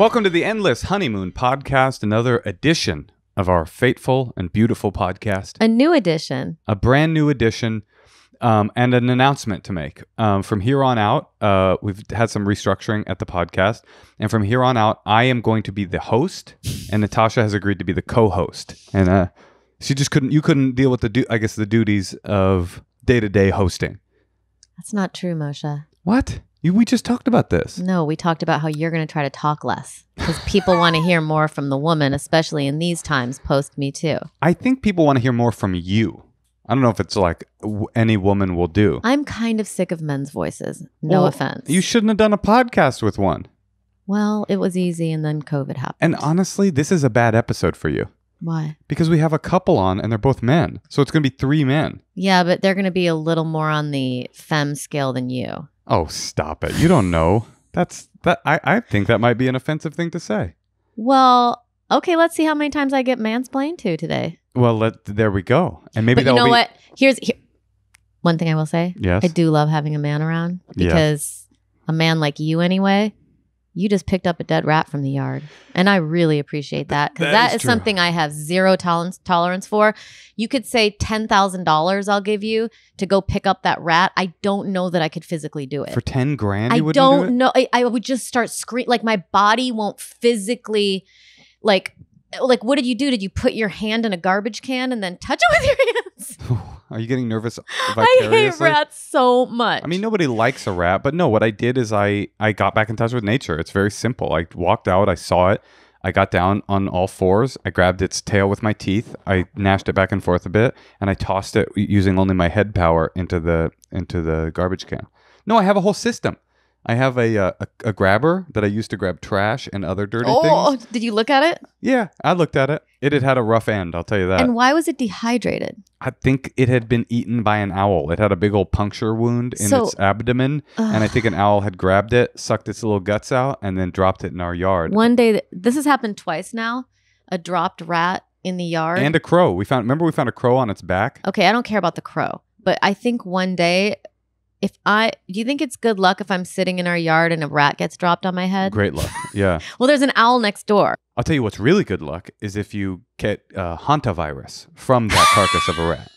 Welcome to the Endless Honeymoon Podcast, another edition of our fateful and beautiful podcast. A new edition. A brand new edition, and an announcement to make. From here on out, we've had some restructuring at the podcast, and from here on out, I am going to be the host, and Natasha has agreed to be the co-host. And she just couldn't deal with the duties of day-to-day hosting. That's not true, Moshe. What? We just talked about this. No, we talked about how you're going to try to talk less because people want to hear more from the woman, especially in these times post Me Too. I think people want to hear more from you. I don't know if it's like any woman will do. I'm kind of sick of men's voices. No offense. You shouldn't have done a podcast with one. Well, it was easy and then COVID happened. And honestly, this is a bad episode for you. Why? Because we have a couple on and they're both men. So it's going to be 3 men. Yeah, but they're going to be a little more on the femme scale than you. Oh, stop it. You don't know. I think that might be an offensive thing to say. Well, okay, let's see how many times I get mansplained to today. Well, there we go. And maybe but you know what? Here's one thing I will say. Yes. I do love having a man around because a man like you anyway, you just picked up a dead rat from the yard. And I really appreciate that because that is something I have zero tolerance for. You could say $10,000 I'll give you to go pick up that rat. I don't know that I could physically do it. For 10 grand, I don't know. I would just start screaming. Like my body won't physically like what did you do? Did you put your hand in a garbage can and then touch it with your hands? Are you getting nervous I hate rats so much. I mean, nobody likes a rat, but no, what I did is I got back in touch with nature. It's very simple. I walked out, I saw it, I got down on all fours, I grabbed its tail with my teeth, I gnashed it back and forth a bit, and I tossed it using only my head power into the garbage can. No, I have a whole system. I have a grabber that I use to grab trash and other dirty things. Oh, did you look at it? Yeah, I looked at it. It had a rough end, I'll tell you that. And why was it dehydrated? I think it had been eaten by an owl. It had a big old puncture wound in its abdomen, and I think an owl had grabbed it, sucked its little guts out, and then dropped it in our yard. One day, this has happened twice now, a dropped rat in the yard. And a crow. Remember we found a crow on its back? Okay, I don't care about the crow, but I think one day... do you think it's good luck if I'm sitting in our yard and a rat gets dropped on my head? Great luck, yeah. Well, there's an owl next door. I'll tell you what's really good luck is if you get hantavirus from that carcass of a rat.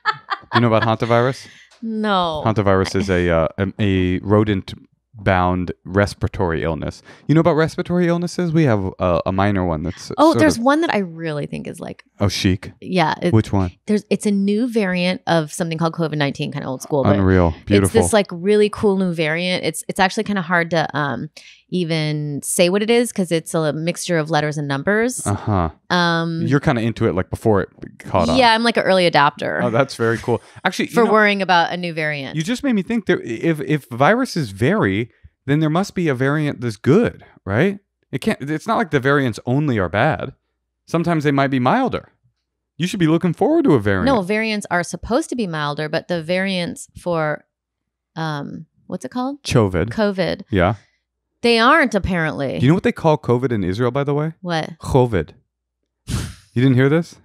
Do you know about hantavirus? No. Hantavirus is a rodent-bound respiratory illness. You know about respiratory illnesses? We have a minor one that's there's one that I really think is like... Oh, chic? Yeah. Which one? It's a new variant of something called COVID-19, kind of old school. But Unreal. Beautiful. It's this like really cool new variant. It's actually kind of hard to even say what it is because it's a mixture of letters and numbers. Uh-huh. You're kind of into it like before it caught on. Yeah, I'm like an early adopter. Oh, that's very cool. Actually, for worrying about a new variant. You just made me think if viruses vary, then there must be a variant that's good, right? It's not like the variants only are bad. Sometimes they might be milder. You should be looking forward to a variant. No, variants are supposed to be milder, but the variants for what's it called? COVID. Yeah. They aren't, apparently. Do you know what they call COVID in Israel, by the way? What? COVID. You didn't hear this?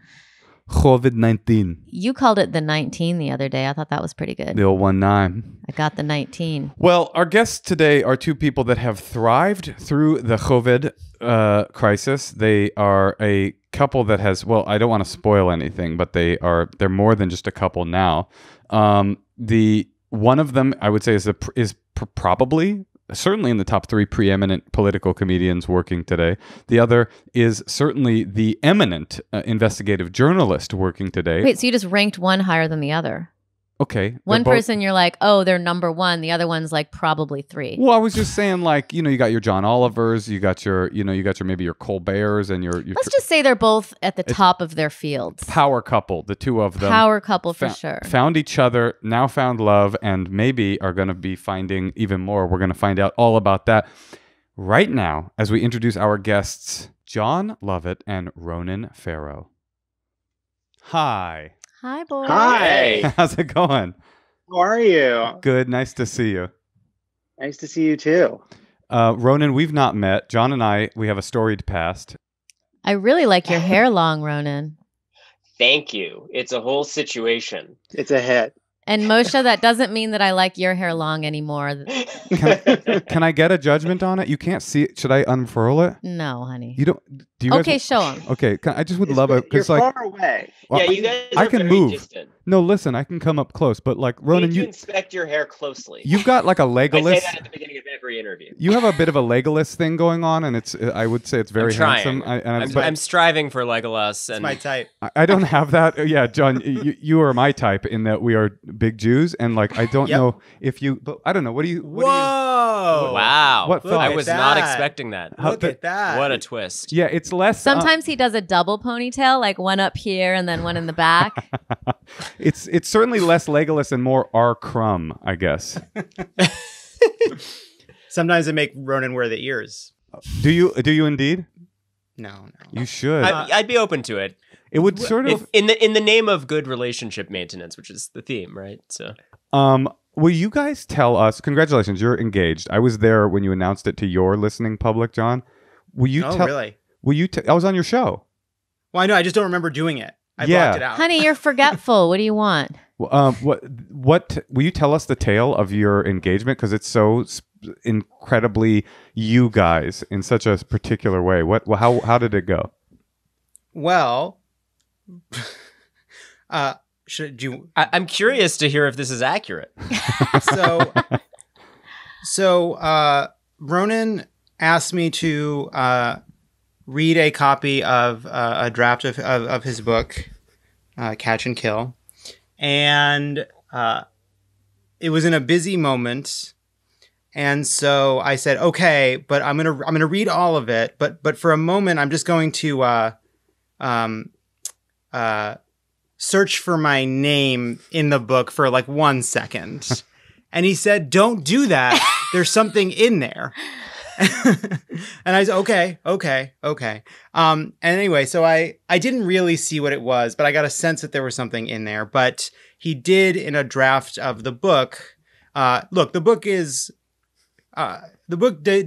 COVID-19. You called it the 19 the other day. I thought that was pretty good. The old 19. I got the 19. Well, our guests today are 2 people that have thrived through the COVID crisis. They are a couple that has, well, I don't want to spoil anything, but they're more than just a couple now. The one of them, I would say, is probably certainly in the top 3 preeminent political comedians working today. The other is certainly the eminent investigative journalist working today. Wait, so you just ranked one higher than the other? Okay. One person you're like, oh, they're number 1. The other one's like probably 3. Well, I was just saying, like, you got your John Olivers, you got your maybe your Colberts and your Let's just say they're both at the top of their fields. Power couple, the 2 of them. Power couple for sure. Found each other, now found love, and maybe are going to be finding even more. We're going to find out all about that right now as we introduce our guests, Jon Lovett and Ronan Farrow. Hi. Hi, boys. Hi. How's it going? How are you? Good. Nice to see you. Nice to see you too. Ronan, we've not met. Jon and we have a storied past. I really like your hair long, Ronan. Thank you. It's a whole situation. It's a hit. And Moshe, that doesn't mean that I like your hair long anymore. Can I get a judgment on it? You can't see it. Should I unfurl it? No, honey. You don't. Do you guys Okay, show him. Okay, I just would love it You're because like far away. well, Yeah, you guys I are can very move. distant. No, listen, I can come up close, but like You Ronan, need to you inspect your hair closely. you've got like a I say Legolas. that at the beginning of every interview. You have a bit of a Legolas thing going on, and I would say it's very I'm trying. handsome. I'm striving for Legolas, and my type. I don't have that. Yeah, John, you are my type in that we are big Jews, and like I don't know if you. But I don't know. What do you? Whoa! wow, What Look thought? I at was not that. expecting that. Look at that. What a twist! Yeah, it's less. Sometimes he does a double ponytail, like one up here and then one in the back. It's certainly less Legolas and more R. Crumb, I guess. Sometimes I make Ronan wear the ears. Do you indeed? No. You should. I'd be open to it It would sort of. in the name of good relationship maintenance, which is the theme, right? So Will you guys tell us? Congratulations, you're engaged. I was there when you announced it to your listening public, John. Will you Oh, tell? really? Will you? I was on your show. Well, I know. I just don't remember doing it. I Yeah. blocked it out. Honey, you're forgetful. What do you want? What? Will you tell us the tale of your engagement? Because it's so incredibly you guys in such a particular way. How did it go? Well, should you? I'm curious to hear if this is accurate. So, Ronan asked me to read a copy of a draft of his book, Catch and Kill, and it was in a busy moment, and so I said, "Okay, but I'm gonna read all of it, but for a moment, I'm just going to search for my name in the book for like 1 second." And he said, "Don't do that. There's something in there." And I said, okay. And anyway, so I didn't really see what it was, but I got a sense that there was something in there. But he did in a draft of the book. Look, the book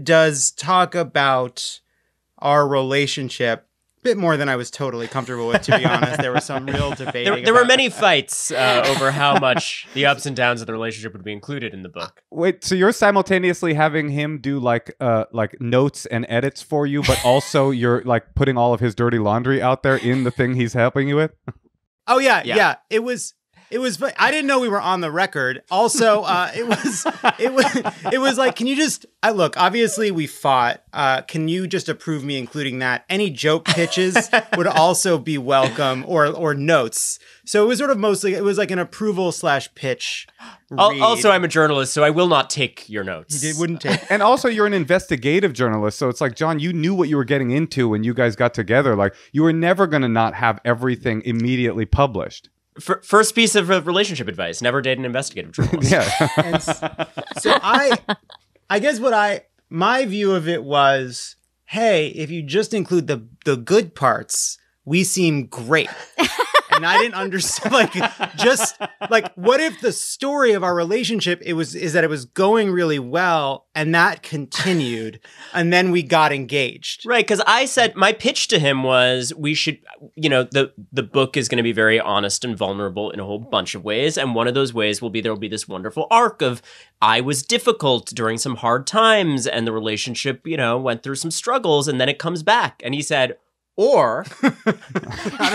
does talk about our relationship a bit more than I was totally comfortable with, to be honest. There was some real debate. There were many fights over how much the ups and downs of the relationship would be included in the book. Wait, so you're simultaneously having him do like notes and edits for you, but also you're like putting all of his dirty laundry out there in the thing he's helping you with? Oh yeah. It was fun. I didn't know we were on the record. Also, it was like, can you just look, obviously we fought. Can you just approve me including that? Any joke pitches would also be welcome, or notes. So it was sort of mostly, it was like an approval / pitch read. Also, I'm a journalist, so I will not take your notes. He wouldn't take. And also you're an investigative journalist, so it's like, John, you knew what you were getting into when you guys got together. Like, you were never going to not have everything immediately published. First piece of relationship advice: never date an investigative journalist. Yeah. And so I guess my view of it was, hey, if you just include the good parts, we seem great. And I didn't understand, what if the story of our relationship is that it was going really well and that continued and then we got engaged. Right, because I said my pitch to him was we should, the book is going to be very honest and vulnerable in a whole bunch of ways, and one of those ways will be there will be this wonderful arc of I was difficult during some hard times and the relationship, went through some struggles and then it comes back. And he said, or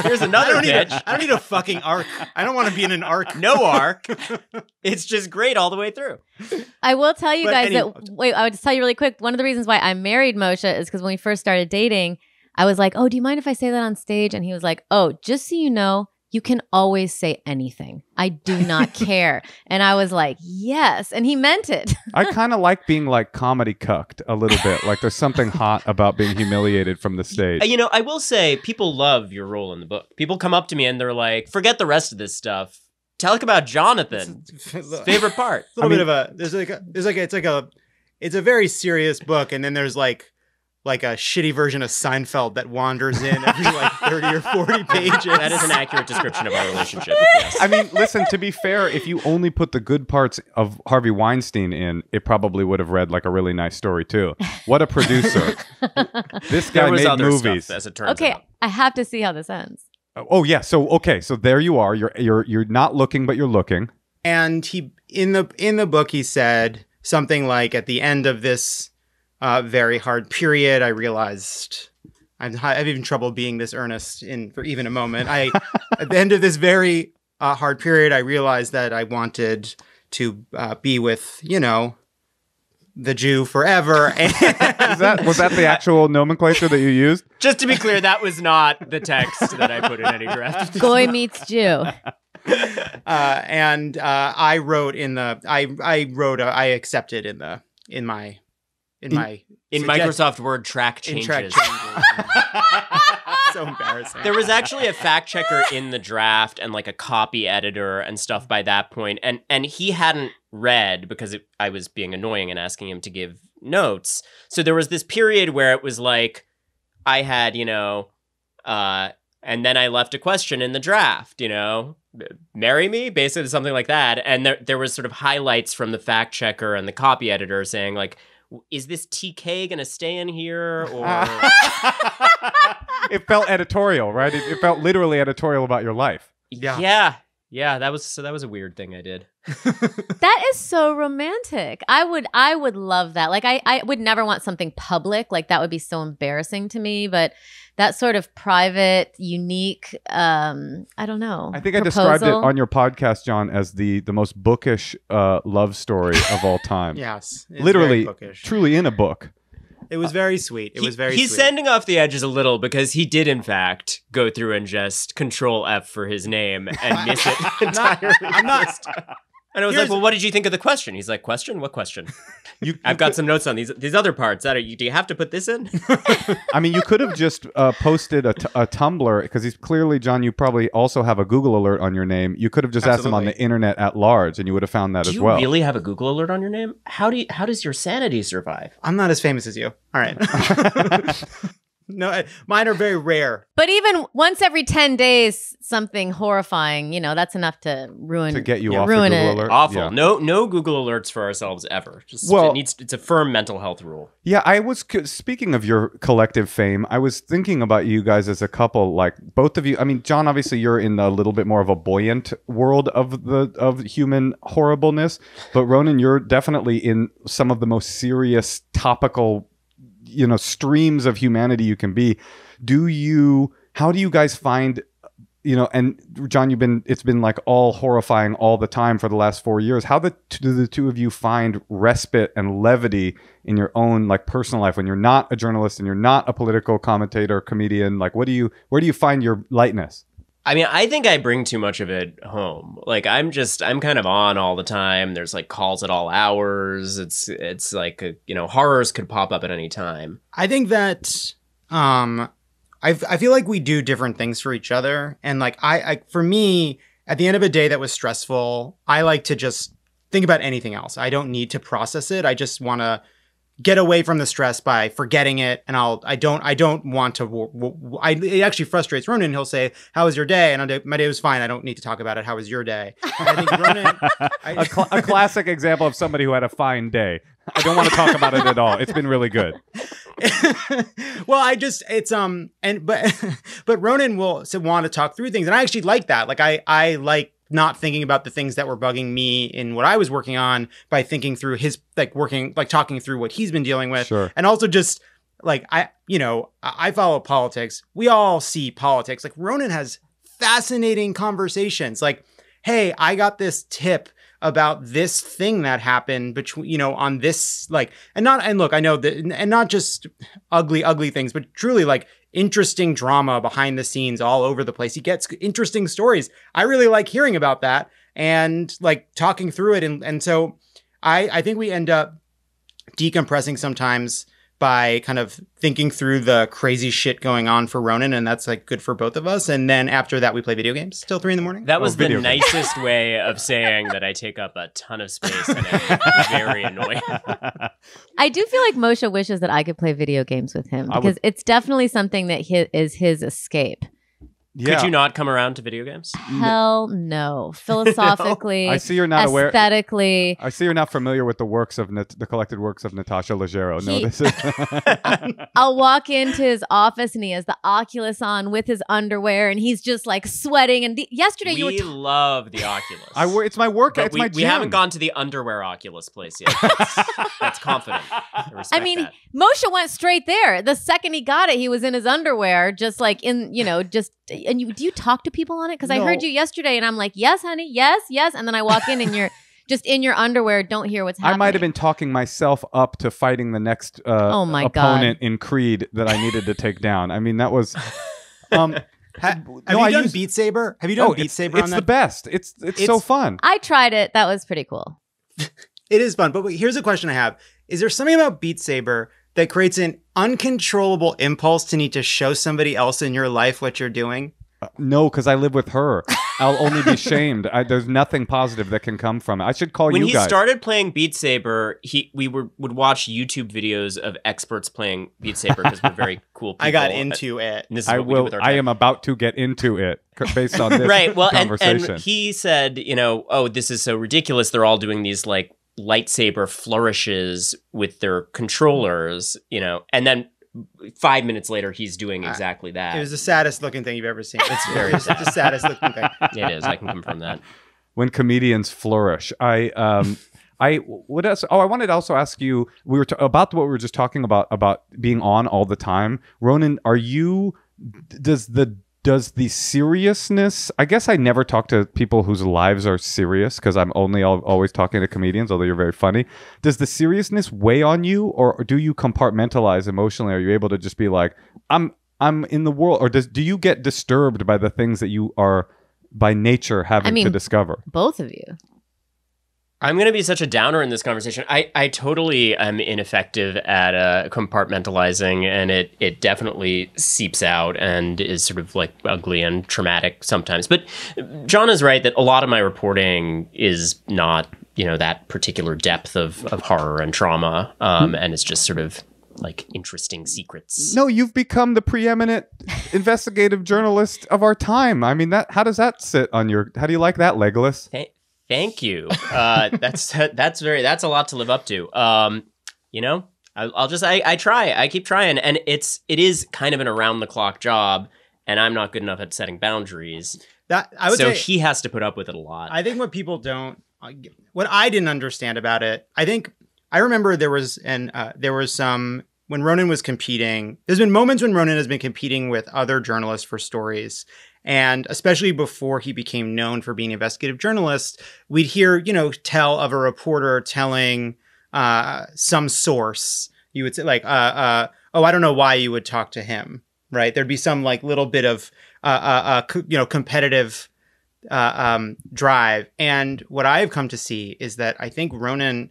here's another pitch. I don't need a fucking arc. I don't want to be in an arc. No arc. It's just great all the way through. I will tell you But guys anyway. I would just tell you really quick. One of the reasons why I married Moshe is because when we first started dating, I was like, "Oh, do you mind if I say that on stage?" And he was like, "Oh, just so you know, you can always say anything. I do not care." And I was like, yes. And he meant it. I kind of like being like comedy cucked a little bit. Like there's something hot about being humiliated from the stage. I will say people love your role in the book. People come up to me and they're like, forget the rest of this stuff. Talk about Jonathan. Favorite part. A little bit of a it's a very serious book, and then there's like a shitty version of Seinfeld that wanders in every 30 or 40 pages. That is an accurate description of our relationship. Yes. I mean, listen, to be fair, if you only put the good parts of Harvey Weinstein in, it probably would have read like a really nice story too. What a producer. This guy There was made other movies. stuff, as it turns Okay, out. I have to see how this ends. Oh yeah, so there you are. You're not looking, but you're looking. And he in the book he said something like, at the end of this very hard period, I realized I've even trouble being this earnest for even a moment. At the end of this very hard period, I realized that I wanted to be with, the Jew forever. And Was that the actual nomenclature that you used? Just to be clear, that was not the text that I put in any draft. Goy meets Jew. And I wrote I accepted in Microsoft Word track changes. So embarrassing. There was actually a fact checker in the draft and like a copy editor and stuff by that point, and he hadn't read because I was being annoying and asking him to give notes. So there was this period where it was like I had, and then I left a question in the draft, marry me, basically something like that. And there was sort of highlights from the fact checker and the copy editor saying like, is this TK gonna stay in here or? It felt editorial, right? It felt literally editorial about your life. Yeah. That was a weird thing I did. That is so romantic. I would love that. Like I would never want something public. Like that would be so embarrassing to me. But that sort of private, unique, I don't know. I think I described it on your podcast, Jon, as the most bookish love story of all time. Yes. Literally, truly in a book. It was very sweet. It was very He's sweet. sending off the edges a little because he did, in fact, go through and just Control F for his name and miss it entirely. I'm not. And I was like, well, what did you think of the question? He's like, question? What question? I've got some notes on these other parts. Do you have to put this in? I mean, you could have just posted a Tumblr, because he's clearly, Jon, you probably also have a Google alert on your name. You could have just asked him on the internet at large, and you would have found that as well. Do you really have a Google alert on your name? How does your sanity survive? I'm not as famous as you. All right. No, mine are very rare. But even once every 10 days, something horrifying, that's enough to ruin. To get you off the Google alert. Awful. Yeah. No Google alerts for ourselves ever. It's a firm mental health rule. Yeah, speaking of your collective fame, I was thinking about you guys as a couple, like both of you. I mean, Jon, obviously you're in a little bit more of a buoyant world of human horribleness, but Ronan, you're definitely in some of the most serious topical streams of humanity you can be. How do you guys find, and Jon, it's been like all horrifying all the time for the last 4 years. How do the two of you find respite and levity in your own like personal life when you're not a journalist and you're not a political commentator, comedian? Like, where do you find your lightness? I mean, I think I bring too much of it home. Like, I'm kind of on all the time. There's like calls at all hours. It's like, horrors could pop up at any time. I think that, I feel like we do different things for each other. And like, for me, at the end of a day that was stressful, I like to just think about anything else. I don't need to process it. I just want to get away from the stress by forgetting it. And I don't want to, it actually frustrates Ronan. He'll say, how was your day? And my day was fine. I don't need to talk about it. How was your day? And I think Ronan, a classic example of somebody who had a fine day. I don't want to talk about it at all. It's been really good. Well, but Ronan will want to talk through things. And I actually like that. Like I like not thinking about the things that were bugging me in what I was working on by thinking through his talking through what he's been dealing with. Sure. And also just like, I follow politics. We all see politics. Like Ronan has fascinating conversations. Like, hey, I got this tip about this thing that happened between, on this, like, and look, I know that, and not just ugly things, but truly like interesting drama behind the scenes all over the place. He gets interesting stories. I really like hearing about that and like talking through it. And so I think we end up decompressing sometimes by kind of thinking through the crazy shit going on for Ronan, and that's like good for both of us. And then after that, we play video games till 3 a.m. That was the nicest way of saying that I take up a ton of space and I'm very annoying. I do feel like Moshe wishes that I could play video games with him because it's definitely something that is his escape. Yeah. Could you not come around to video games? Hell no. Philosophically, I see you're not aware. aesthetically. I see you're not familiar with the works of the collected works of Natasha Leggero. No, this is. I'll walk into his office and he has the Oculus on with his underwear and he's just like sweating. And yesterday you were We love the Oculus. It's my work. But It's my gym. we haven't gone to the underwear Oculus place yet. That's confident. I mean, Moshe went straight there. The second he got it, he was in his underwear, just like in, just. And do you talk to people on it? Because I heard you yesterday, and I'm like, yes, honey, yes, yes. And then I walk in, and you're just in your underwear, don't hear what's happening. I might have been talking myself up to fighting the next opponent in Creed that I needed to take down. I mean, that was. Have you done Beat Saber? Have you done Beat Saber on that? It's the best. It's so fun. I tried it. That was pretty cool. It is fun. But here's a question I have. Is there something about Beat Saber that creates an uncontrollable impulse to need to show somebody else in your life what you're doing? No, because I live with her. I'll only be shamed. There's nothing positive that can come from it. I should call you guys. When he started playing Beat Saber, we would watch YouTube videos of experts playing Beat Saber because we're very cool people. I got into it. And this is what we do with our I time. am about to get into it based on this right. Well, conversation. and he said, oh, this is so ridiculous. They're all doing these like lightsaber flourishes with their controllers, and then 5 minutes later he's doing exactly that. It was the saddest looking thing you've ever seen. It's very sad. The saddest looking thing. It is. I can confirm that. When comedians flourish, I wanted to also ask you. We were about what we were just talking about being on all the time. Ronan, are you? Does the seriousness? I guess I never talk to people whose lives are serious because I'm only always talking to comedians, although you're very funny. Does the seriousness weigh on you, or do you compartmentalize emotionally? Are you able to just be like, I'm in the world, or do you get disturbed by the things that you are by nature having to discover? Both of you. I'm going to be such a downer in this conversation. I totally am ineffective at compartmentalizing, and it definitely seeps out and is sort of like ugly and traumatic sometimes. But Jon is right that a lot of my reporting is not, that particular depth of horror and trauma, and it's just sort of like interesting secrets. No, you've become the preeminent investigative journalist of our time. I mean, how does that sit on your? How do you like that, Legolas? Thank you. That's a lot to live up to. I try. I keep trying, and it is kind of an around the clock job, and I'm not good enough at setting boundaries. So he has to put up with it a lot. I think what I didn't understand about it. I remember there was some when Ronan was competing. There's been moments when Ronan has been competing with other journalists for stories. And especially before he became known for being an investigative journalist, we'd hear, tell of a reporter telling some source. You would say like, I don't know why you would talk to him, right? There'd be some like little bit of, competitive drive. And what I've come to see is that I think Ronan,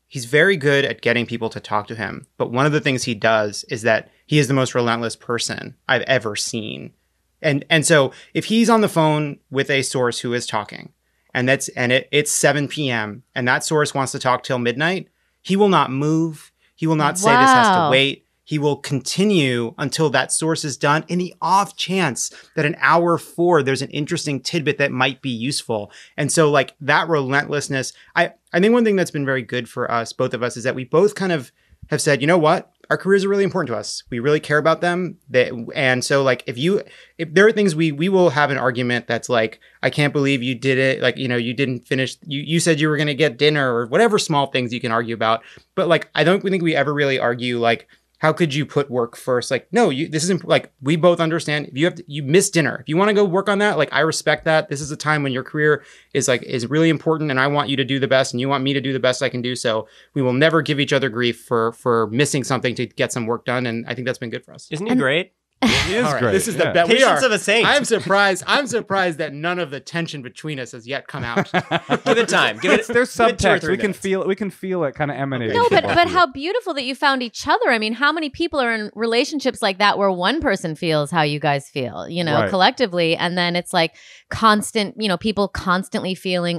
he's very good at getting people to talk to him. But one of the things he does is that he is the most relentless person I've ever seen. And so if he's on the phone with a source who is talking it's 7 p.m. and that source wants to talk till midnight, he will not move. He will not say this has to wait. He will continue until that source is done in the off chance that an hour forward, there's an interesting tidbit that might be useful. And so like that relentlessness, I think one thing that's been very good for us, both of us, is that we both kind of have said, you know what? Our careers are really important to us. We really care about them. And so like, if there are things we will have an argument that's like, I can't believe you did it. Like, you didn't finish, you said you were going to get dinner or whatever small things you can argue about. But like, I don't think we ever really argue like, how could you put work first? Like, no, this isn't like, we both understand if you miss dinner, if you want to go work on that, like, I respect that. This is a time when your career is really important and I want you to do the best and you want me to do the best I can do. So we will never give each other grief for missing something to get some work done. And I think that's been good for us. Isn't he great? He is great. This is the best. Patience of a saint. I'm surprised that none of the tension between us has yet come out. Give it time. There's subtext. We can minutes. We can feel it kind of emanating. No, but how beautiful that you found each other. I mean, how many people are in relationships like that where one person feels how you guys feel, Right. collectively, and then it's like constant, people constantly feeling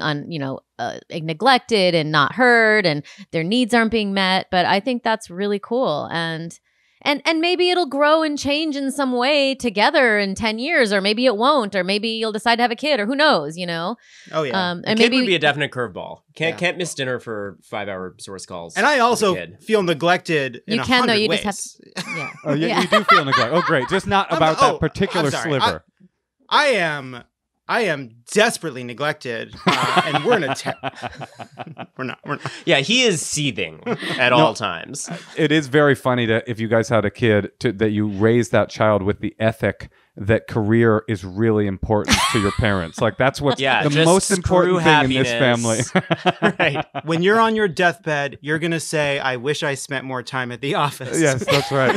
neglected and not heard, and their needs aren't being met. But I think that's really cool. And And maybe it'll grow and change in some way together in 10 years, or maybe it won't, or maybe you'll decide to have a kid, or who knows, you know? Oh, yeah. And kid maybe would be a definite curveball. Can't miss dinner for 5-hour source calls. And I also as a kid. feel neglected in you can, though. 100 You ways. just have to, yeah. Oh, yeah, you do feel neglect. Oh, great. Just not about that particular I'm sorry. sliver. I am desperately neglected, and we're in a we're not. Yeah, he is seething at all times. It is very funny that if you guys had a kid, that you raise that child with the ethic that career is really important to your parents. Like that's what's the just most important thing in this happiness. family. Right. When you're on your deathbed, you're gonna say, "I wish I spent more time at the office." Yes, that's right.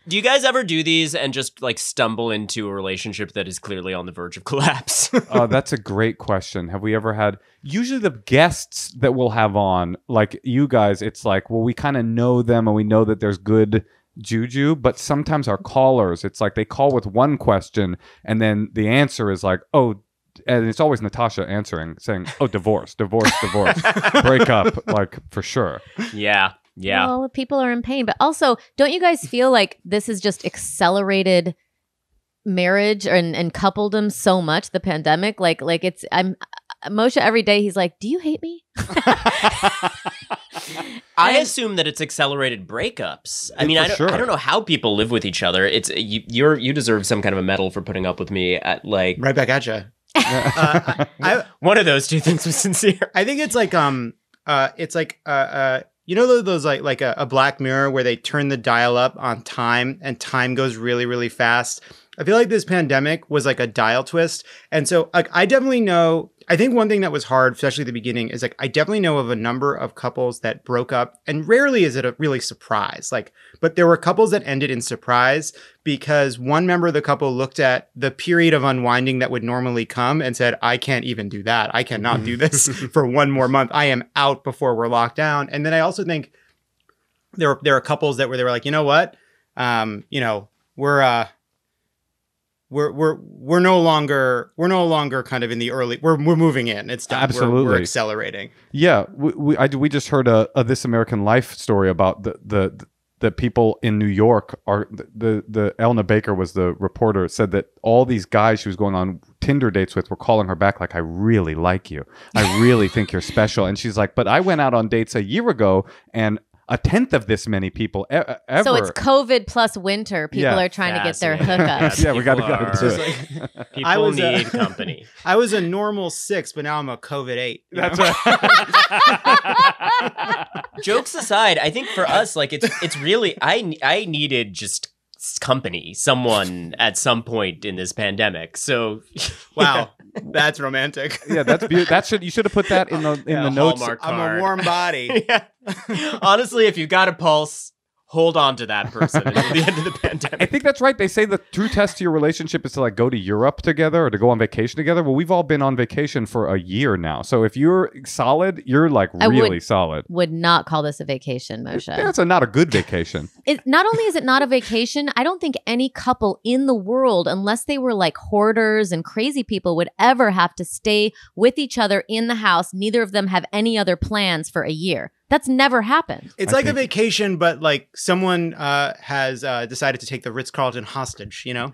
Do you guys ever do these and just like stumble into a relationship that is clearly on the verge of collapse? Oh, that's a great question. Have we ever had, usually the guests that we'll have on, like you guys, it's like, well, we kind of know them and we know that there's good juju, but sometimes our callers, it's like they call with one question and then the answer is like, oh, and it's always Natasha answering, saying, oh, divorce, break up, like for sure. Yeah. Well, people are in pain. But also, don't you guys feel like this has just accelerated marriage and coupledom so much, the pandemic? Like I'm Moshe every day, he's like, do you hate me? I assume that it's accelerated breakups. I mean, I don't know how people live with each other. It's you deserve some kind of a medal for putting up with me at like Right back at you. One of those two things was sincere. I think it's like you know those like a Black Mirror where they turn the dial up on time and time goes really, really fast. I feel like this pandemic was like a dial twist. And so like I definitely know, I think one thing that was hard, especially at the beginning, is like I definitely know of a number of couples that broke up, and rarely is it a really surprise. Like, but there were couples that ended in surprise because one member of the couple looked at the period of unwinding that would normally come and said, I can't even do that. I cannot do this for one more month. I am out before we're locked down. And then I also think there are couples they were like, you know what? We're no longer kind of in the early. We're moving in. It's done. Absolutely, we're accelerating. Yeah, we just heard a This American Life story about the people in New York are the Elna Baker was the reporter, said that all these guys she was going on Tinder dates with were calling her back like, I really like you, I really think you're special, and she's like, but I went out on dates a year ago and a tenth of this many people ever. So it's COVID plus winter. People are trying to get their hookups. Yeah, we got to go to it. People need company. I was a normal 6, but now I'm a COVID 8. That's right. Jokes aside, I think for us, like it's really I needed just company, someone at some point in this pandemic. So wow. That's romantic. Yeah, that's beautiful. You should have put that in the notes. I'm a warm body. Yeah. Honestly, if you got a pulse, hold on to that person until the end of the pandemic. I think that's right. They say the true test to your relationship is to like go to Europe together or to go on vacation together. Well, we've all been on vacation for a year now. So if you're solid, you're like really solid. Would not call this a vacation, Moshe. Yeah, it's not a good vacation. Not only is it not a vacation, I don't think any couple in the world, unless they were like hoarders and crazy people, would ever have to stay with each other in the house. Neither of them have any other plans for a year. That's never happened. It's like a vacation, but like someone has decided to take the Ritz-Carlton hostage, you know?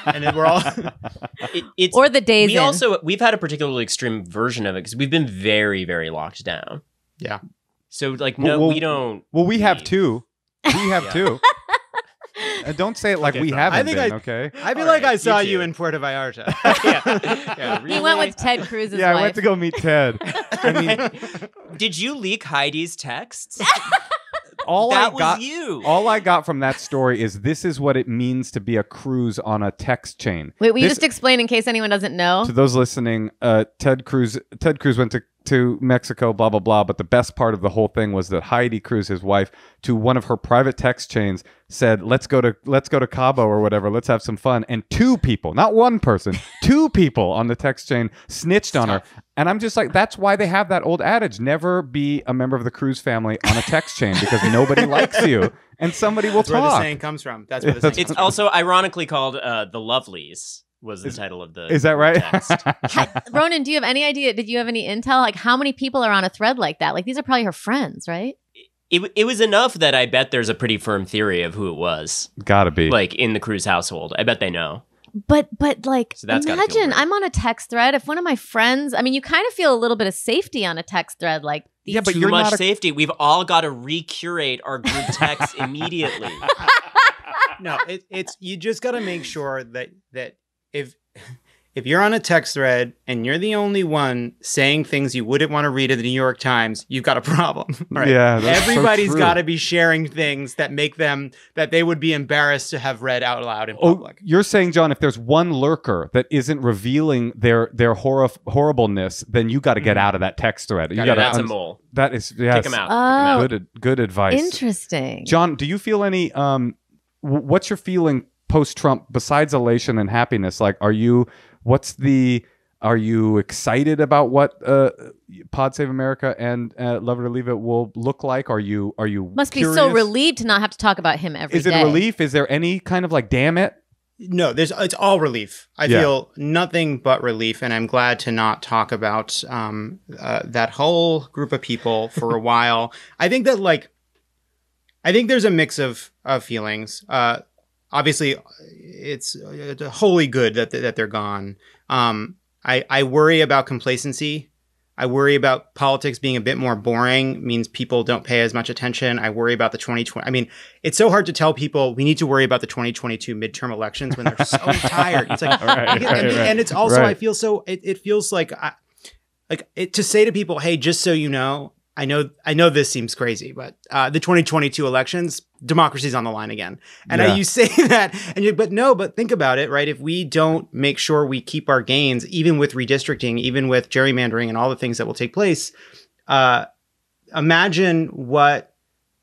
And then we're all... or the days we've had a particularly extreme version of it because we've been very, very locked down. Yeah. So like, we don't... Well, we have two. We have two. And don't say it like we haven't been, okay? I feel like I saw you in Puerto Vallarta. Yeah, really? He went with Ted Cruz's wife. Yeah, I went to go meet Ted. I mean, did you leak Heidi's texts? All that was you. All I got from that story is this is what it means to be a Cruz on a text chain. Wait, will you just explain in case anyone doesn't know? To those listening, Ted Cruz went to Mexico, blah, blah, blah. But the best part of the whole thing was that Heidi Cruz, his wife, to one of her private text chains said, let's go to Cabo or whatever. Let's have some fun. And 2 people, not one person, 2 people on the text chain snitched on her. And I'm just like, that's why they have that old adage, never be a member of the Cruz family on a text chain because nobody likes you and somebody will That's talk. where the saying comes from. That's where the saying comes It's from. also ironically called The Lovelies. Was the title of the Is that right? Ronan, do you have any idea? Did you have any intel? Like how many people are on a thread like that? Like these are probably her friends, right? It was enough that I bet there's a pretty firm theory of who it was. Gotta be. Like in the Cruz household. I bet they know. But like, So that's gotta feel imagine great. I'm on a text thread. If one of my friends, I mean, you kind of feel a little bit of safety on a text thread. Like, Yeah, but Too you're much not a- safety. We've all got to recurate our group text immediately. No, it's you just got to make sure that if you're on a text thread and you're the only one saying things you wouldn't want to read in the New York Times, you've got a problem. Right? Yeah, that's so Everybody's true. got to be sharing things that make them that they would be embarrassed to have read out loud in Oh, public. you're saying, John, if there's one lurker that isn't revealing their horribleness, then you got to get out of that text thread. You Gotta gotta get That's a mole. That is yes. Kick him out. Oh, Good advice. interesting. John, do you feel any what's your feeling post-Trump besides elation and happiness? Like, are you excited about what Pod Save America and Love It or Leave It will look like? Are you Must be so curious? relieved to not have to talk about him every day. Is it a relief? Is there any kind of like, damn it? No, it's all relief. I Yeah. feel nothing but relief, and I'm glad to not talk about that whole group of people for a while. I think there's a mix of feelings. Obviously, it's wholly good that they're gone. I worry about complacency. I worry about politics being a bit more boring, means people don't pay as much attention. I worry about the 2020. I mean, it's so hard to tell people we need to worry about the 2022 midterm elections when they're so tired. It's like, and it's also, Right. I feel so, it feels like, to say to people, hey, just so you know, I know this seems crazy, but the 2022 elections, democracy's on the line again. And Yeah. you say that, but think about it, right? If we don't make sure we keep our gains, even with redistricting, even with gerrymandering and all the things that will take place, imagine what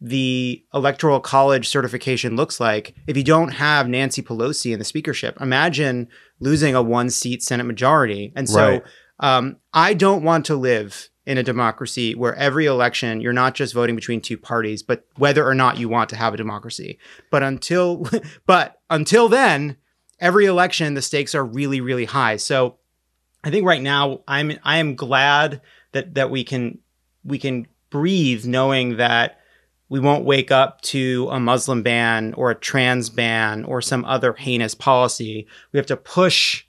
the Electoral College certification looks like if you don't have Nancy Pelosi in the speakership. Imagine losing a 1-seat Senate majority. And so Right. I don't want to live in a democracy where every election you're not just voting between two parties, but whether or not you want to have a democracy. But until then, every election the stakes are really, really high. So I think right now I am glad that we can breathe knowing that we won't wake up to a Muslim ban or a trans ban or some other heinous policy. We have to push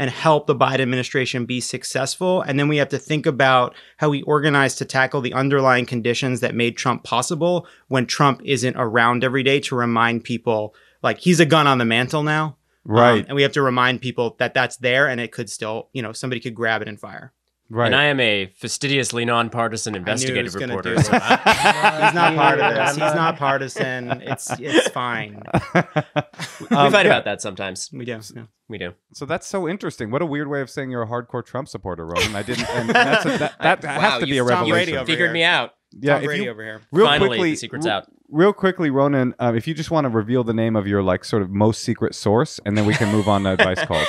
and help the Biden administration be successful. And then we have to think about how we organize to tackle the underlying conditions that made Trump possible when Trump isn't around every day to remind people, like, he's a gun on the mantle now. Right. And we have to remind people that that's there and it could still, somebody could grab it and fire. Right. And I am a fastidiously nonpartisan investigative gonna reporter. do So it. He's not part of this. He's not partisan. It's fine. we fight about that sometimes. We do. Yeah. We do. So that's so interesting. What a weird way of saying you're a hardcore Trump supporter, Ronan. I didn't. And that has to be a Tom Brady revelation. over Figured here. me out. Yeah, Tom if Brady you over here. real Finally, quickly, the secret's out. Real quickly, Ronan, if you just want to reveal the name of your like sort of most secret source, and then we can move on to advice calls.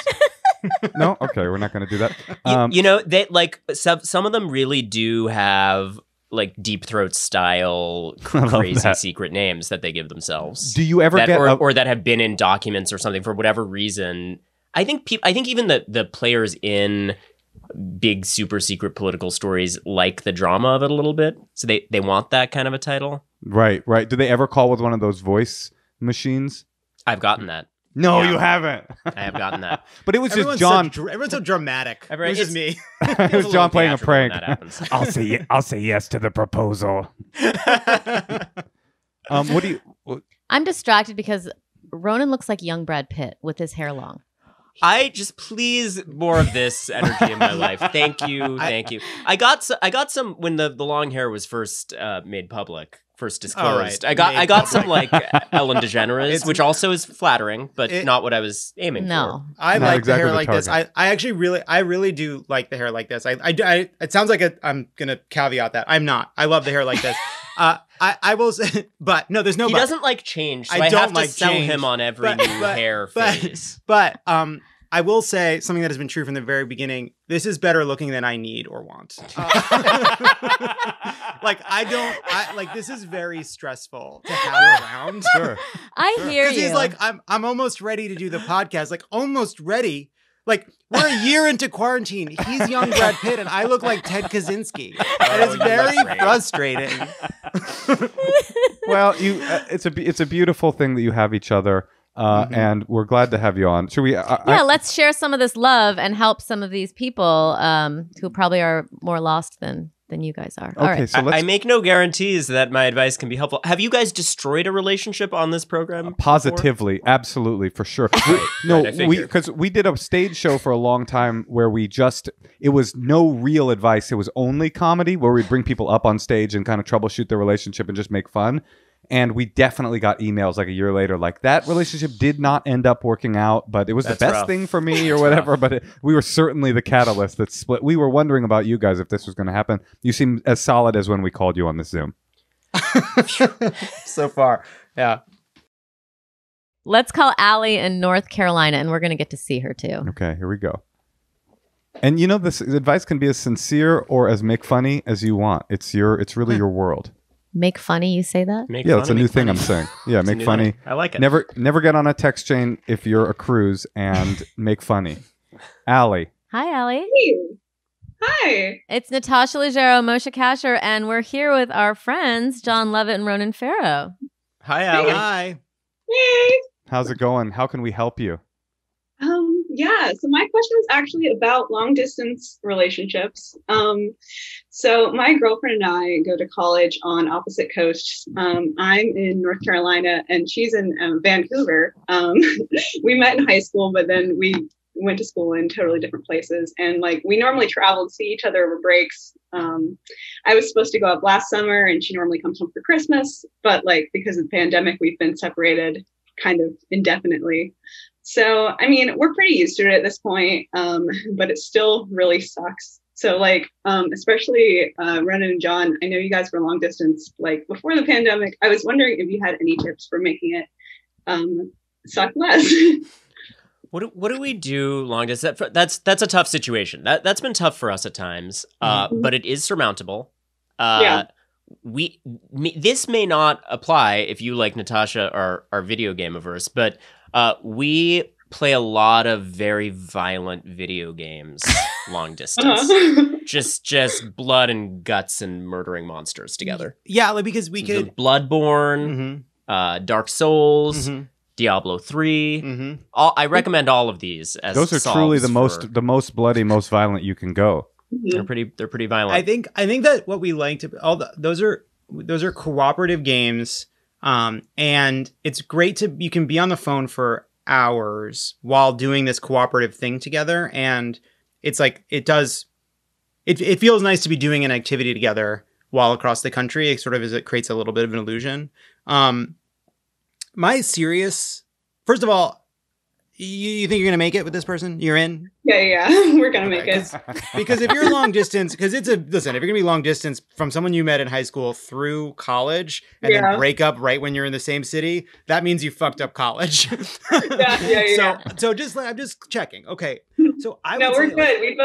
No, okay, we're not going to do that. They like some of them really do have like Deep Throat style crazy that. secret names that they give themselves. Do you ever that, get or that have been in documents or something for whatever reason? I think even the players in big super secret political stories like the drama of it a little bit, so they want that kind of a title. Right. Do they ever call with one of those voice machines? I've gotten that. No, Yeah. you haven't. I have gotten that. But it was just John. Everyone's so dramatic. Everyone- It was just me. It was John playing a prank. That happens. I'll say yes to the proposal. What do you? I'm distracted because Ronan looks like young Brad Pitt with his hair long. I just please more of this energy in my life. Thank you. I got some when the long hair was first made public, first disclosed. right. I got Made some like Ellen DeGeneres, which also is flattering, but not what I was aiming No. I Not like exactly the the hair like this. target. I actually really do like the hair like this. I it sounds like I'm gonna caveat that. I'm not. I love the hair like this. I will say, but no, there's no. for. He but. doesn't like change, so I I don't have to like sell change. him on every But- new but- hair but- phase. But I will say something that has been true from the very beginning. This is better looking than I need or want. This is very stressful to have around. Sure. I hear Because you. he's like, I'm almost ready to do the podcast. Like almost ready. Like, we're a year into quarantine. He's young Brad Pitt, and I look like Ted Kaczynski. And it's very frustrating. Well, it's a beautiful thing that you have each other, and we're glad to have you on. Should we? Let's share some of this love and help some of these people who probably are more lost than you guys are. Okay, All right. so I make no guarantees that my advice can be helpful. Have you guys destroyed a relationship on this program? Positively, absolutely, for sure. Because we did a stage show for a long time where it was no real advice. It was only comedy where we'd bring people up on stage and kind of troubleshoot their relationship and just make fun. And we definitely got emails like a year later, like that relationship did not end up working out, but it was the best thing for me or whatever. But we were certainly the catalyst that split. We were wondering about you guys if this was going to happen. You seem as solid as when we called you on the Zoom. So far. Yeah. Let's call Allie in North Carolina, and we're going to get to see her too. Okay, here we go. And this advice can be as sincere or as make funny as you want. It's really your world. Make funny, you say that? That's a new thing I'm saying. Yeah, make funny. I like it. Never get on a text chain if you're a cruise and make funny. Allie. Hi, Allie. Hey. Hi. It's Natasha Leggero, Moshe Kasher, and we're here with our friends, Jon Lovett and Ronan Farrow. Hi, Allie. Hi. Hey. How's it going? How can we help you? Yeah, so my question is actually about long distance relationships. So my girlfriend and I go to college on opposite coasts. I'm in North Carolina and she's in Vancouver. We met in high school, but then we went to school in totally different places. And we normally travel to see each other over breaks. I was supposed to go up last summer and she normally comes home for Christmas, but because of the pandemic, we've been separated kind of indefinitely. So, I mean, we're pretty used to it at this point, but it still really sucks. So, especially Ronan and Jon, I know you guys were long distance, before the pandemic. I was wondering if you had any tips for making it suck less. What do we do long distance? That's a tough situation. That's been tough for us at times, but it is surmountable. This may not apply if you, like Natasha, are video game averse, but we play a lot of very violent video games long distance. Just blood and guts and murdering monsters together. Yeah, because we could Bloodborne, Dark Souls, Diablo 3. I recommend all of these as those are truly the most bloody, most violent you can go. They're pretty violent. I think that what we like to those are cooperative games, and it's great you can be on the phone for hours while doing this cooperative thing together, and it's it feels nice to be doing an activity together while across the country. It sort of it creates a little bit of an illusion. First of all, you think you're gonna make it with this person? You're in? Yeah, we're gonna make it. Because if you're long distance, if you're gonna be long distance from someone you met in high school through college and then break up right when you're in the same city, that means you fucked up college. So I'm just checking. Okay. So we're good. We've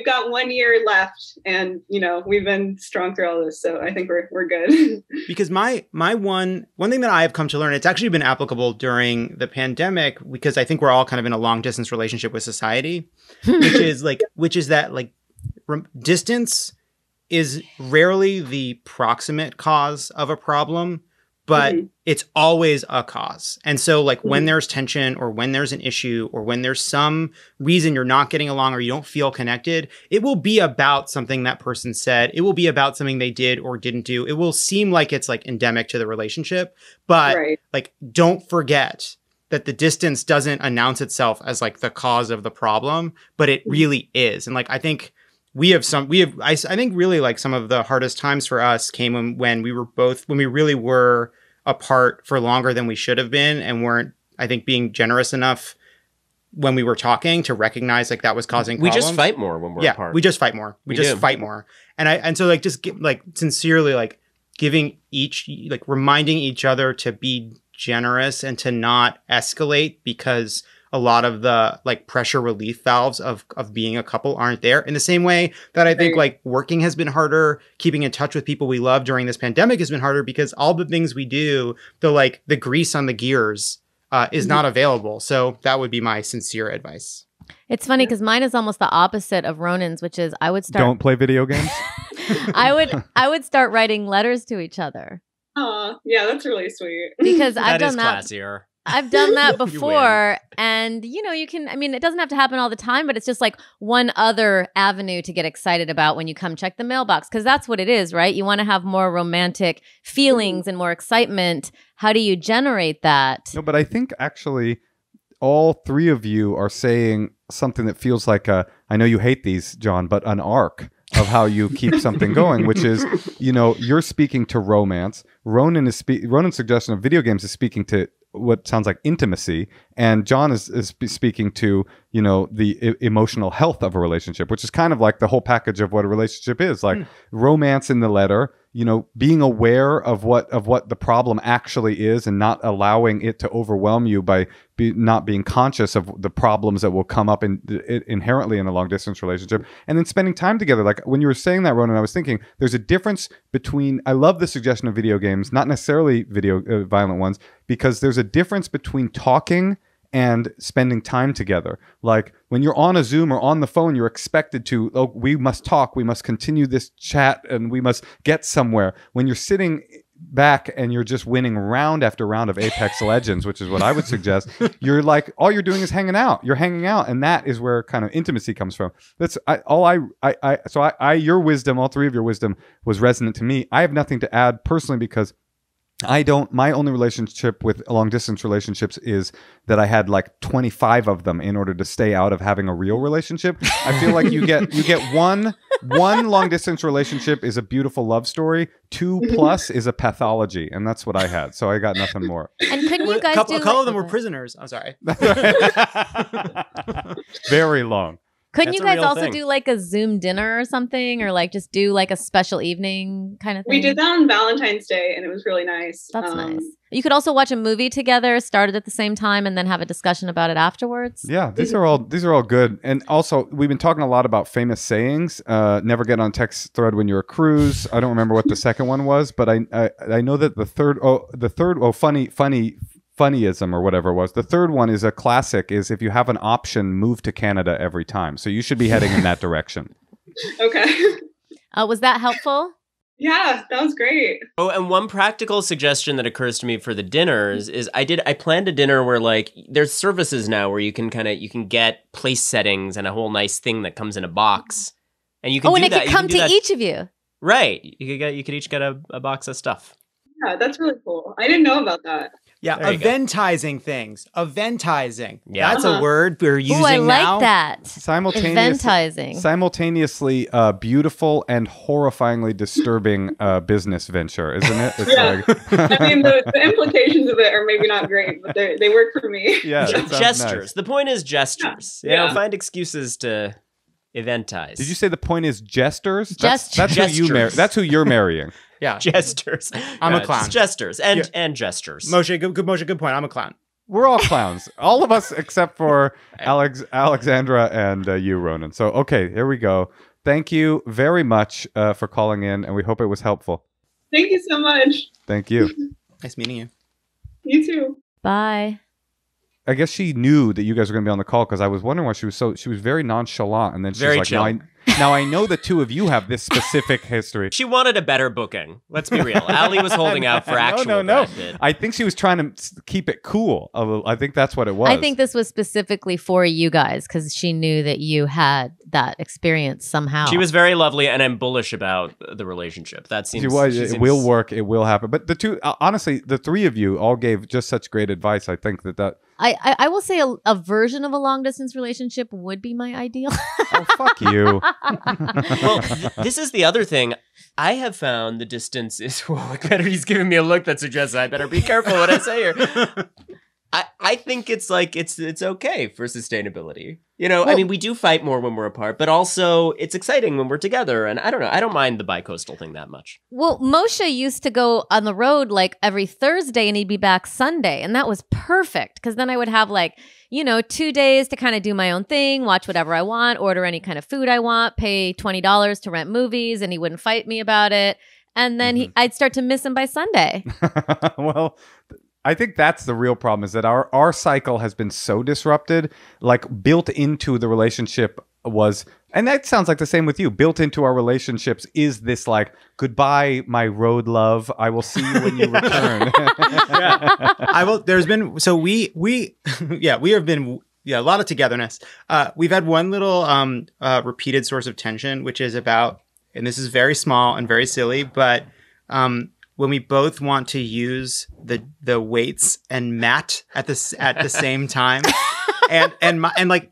got 1 year left, and we've been strong through all this, so I think we're good. Because my one thing that I have come to learn, it's actually been applicable during the pandemic, because I think we're all kind of in a long distance relationship with society, which is that distance is rarely the proximate cause of a problem, but it's always a cause. And so when there's tension or when there's an issue or when there's some reason you're not getting along or you don't feel connected, it will be about something that person said. It will be about something they did or didn't do. It will seem like it's endemic to the relationship, but don't forget that the distance doesn't announce itself as the cause of the problem, but it really is. And I think I think really some of the hardest times for us came when we really were apart for longer than we should have been and weren't, I think, being generous enough when we were talking to recognize that was causing problems. We just fight more when we're apart. We just fight more. We just fight more. And so sincerely giving reminding each other to be generous and to not escalate, because a lot of the pressure relief valves of being a couple aren't there, in the same way that I think working has been harder, keeping in touch with people we love during this pandemic has been harder, because all the things we do, the grease on the gears is not available. So that would be my sincere advice. It's funny because mine is almost the opposite of Ronan's, which is I would start. Don't play video games. I would start writing letters to each other Yeah, that's really sweet. because That I've is done that. classier. I've done that You before, and you can. I mean, it doesn't have to happen all the time, but it's just like one other avenue to get excited about when you come check the mailbox, because that's what it is, right? You want to have more romantic feelings and more excitement. How do you generate that? No, but I think actually all three of you are saying something that feels like I know you hate these, Jon, but an arc of how you keep something going, which is, you're speaking to romance. Ronan's suggestion of video games is speaking to what sounds like intimacy, and Jon is speaking to the emotional health of a relationship, which is kind of like the whole package of what a relationship is, like romance in the letter, being aware of what the problem actually is and not allowing it to overwhelm you by not being conscious of the problems that will come up inherently in a long distance relationship, and then spending time together. Like when you were saying that, Ronan, I was thinking there's a difference between, I love the suggestion of video games, not necessarily violent ones, because there's a difference between talking and spending time together. Like when you're on a Zoom or on the phone, you're expected to, we must talk, we must continue this chat, and we must get somewhere. When you're sitting back and you're just winning round after round of Apex Legends, which is what I would suggest, you're like, all you're doing is hanging out. You're hanging out, and that is where kind of intimacy comes from. Your wisdom, all three of your wisdom was resonant to me. I have nothing to add personally because my only relationship with long distance relationships is that I had like 25 of them in order to stay out of having a real relationship. I feel like you get one long distance relationship is a beautiful love story. 2+ is a pathology, and that's what I had. So I got nothing more. And couldn't you guys a couple of them were prisoners. I'm sorry. Very long. Couldn't That's you a guys real also thing. do like a Zoom dinner or something, or like just do like a special evening kind of thing? We did that on Valentine's Day, and it was really nice. That's nice. You could also watch a movie together, start it at the same time, and then have a discussion about it afterwards. Yeah, these are all good. And also, we've been talking a lot about famous sayings. Never get on text thread when you're a cruise. I don't remember what the second one was, but I know that the third funnyism or whatever it was. The third one is a classic, is if you have an option, move to Canada every time. So you should be heading in that direction. Okay. Was that helpful? Yeah, that was great. Oh, and one practical suggestion that occurs to me for the dinners is I planned a dinner where like there's services now where you can get place settings and a whole nice thing that comes in a box. And you can and do it that. could come to each of you. Right. You could each get a box of stuff. Yeah, that's really cool. I didn't know about that. Yeah, There you go. eventizing things. Eventizing. Yeah. That's a word we're using Ooh, I now. like that. Simultaneously beautiful and horrifyingly disturbing business venture, isn't it? It's Yeah. like, I mean, the implications of it are maybe not great, but they work for me. yeah, it sounds Gestures. nice. The point is gestures. Yeah. Find excuses to eventize. Did you say the point is jesters? Gestures. That's who you Gestures. That's who you're marrying. Yeah. Gestures. I'm a Yeah, clown. just gestures and Yeah. and gestures. Moshe, good point. I'm a clown. We're all clowns, all of us except for Alexandra and you, Ronan. So okay, here we go. Thank you very much for calling in, and we hope it was helpful. Thank you so much. Thank you. Nice meeting you. You too. Bye. I guess she knew that you guys were going to be on the call because I was wondering why she was very nonchalant, and then she's Very like, chill. now I know the two of you have this specific history. She wanted a better booking. Let's be real. Allie was holding out for actual No. Brad Pitt. I think she was trying to keep it cool. I think that's what it was. I think this was specifically for you guys because she knew that you had that experience somehow. She was very lovely, and I'm bullish about the relationship. That seems. She was, she it seems- will work. It will happen. But the two, honestly, the three of you all gave just such great advice. I think that. I will say a version of a long distance relationship would be my ideal. Oh, fuck you. Well, this is the other thing. I have found the distance is. Whoa, he's giving me a look that suggests I better be careful what I say here. I think it's like it's okay for sustainability. I mean, we do fight more when we're apart, but also it's exciting when we're together. And I don't know. I don't mind the bi-coastal thing that much. Well, Moshe used to go on the road like every Thursday and he'd be back Sunday. And that was perfect because then I would have 2 days to kind of do my own thing, watch whatever I want, order any kind of food I want, pay $20 to rent movies, and he wouldn't fight me about it. And then I'd start to miss him by Sunday. Well, I think that's the real problem, is that our cycle has been so disrupted, like built into the relationship was, and that sounds like the same with you, built into our relationships is this like, goodbye, my road love. I will see you when you return. Yeah. There's been, so we have been, a lot of togetherness. We've had one little repeated source of tension, which is about, and this is very small and very silly, but when we both want to use the weights and mat at the same time, and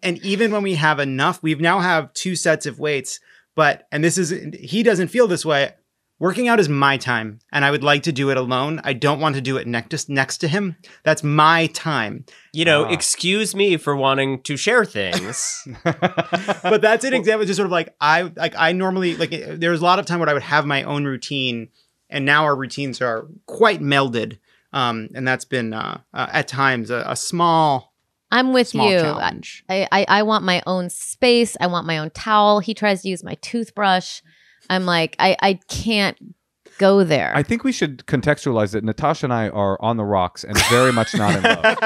even when we have enough, we now have 2 sets of weights. And he doesn't feel this way. Working out is my time, and I would like to do it alone. I don't want to do it next to him. That's my time. Excuse me for wanting to share things. But that's an example. Just sort of like I normally there's a lot of time where I would have my own routine. And now our routines are quite melded. And that's been, at times, a small I'm with small you. challenge. I want my own space. I want my own towel. He tries to use my toothbrush. I'm like, I can't go there. I think we should contextualize it. Natasha and I are on the rocks and very much not in love.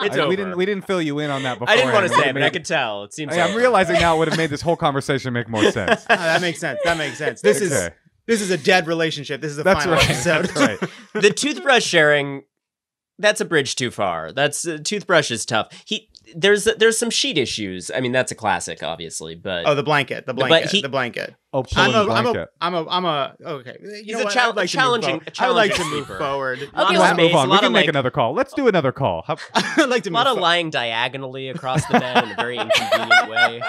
It's over. We didn't fill you in on that before. I didn't want to say it, but I could tell. It seems. I'm realizing now it would have made this whole conversation make more sense. That makes sense. This is a dead relationship. This is the final episode. That's right. The toothbrush sharing, that's a bridge too far. Toothbrush is tough. There's some sheet issues. I mean, that's a classic, obviously, but the blanket. The blanket. Oh, blanket. Okay. He's a challenging. I would like to move forward. Let's move on. We can make another call. Let's do another call. I'd like to move a lot of lying diagonally across the bed in a very inconvenient way.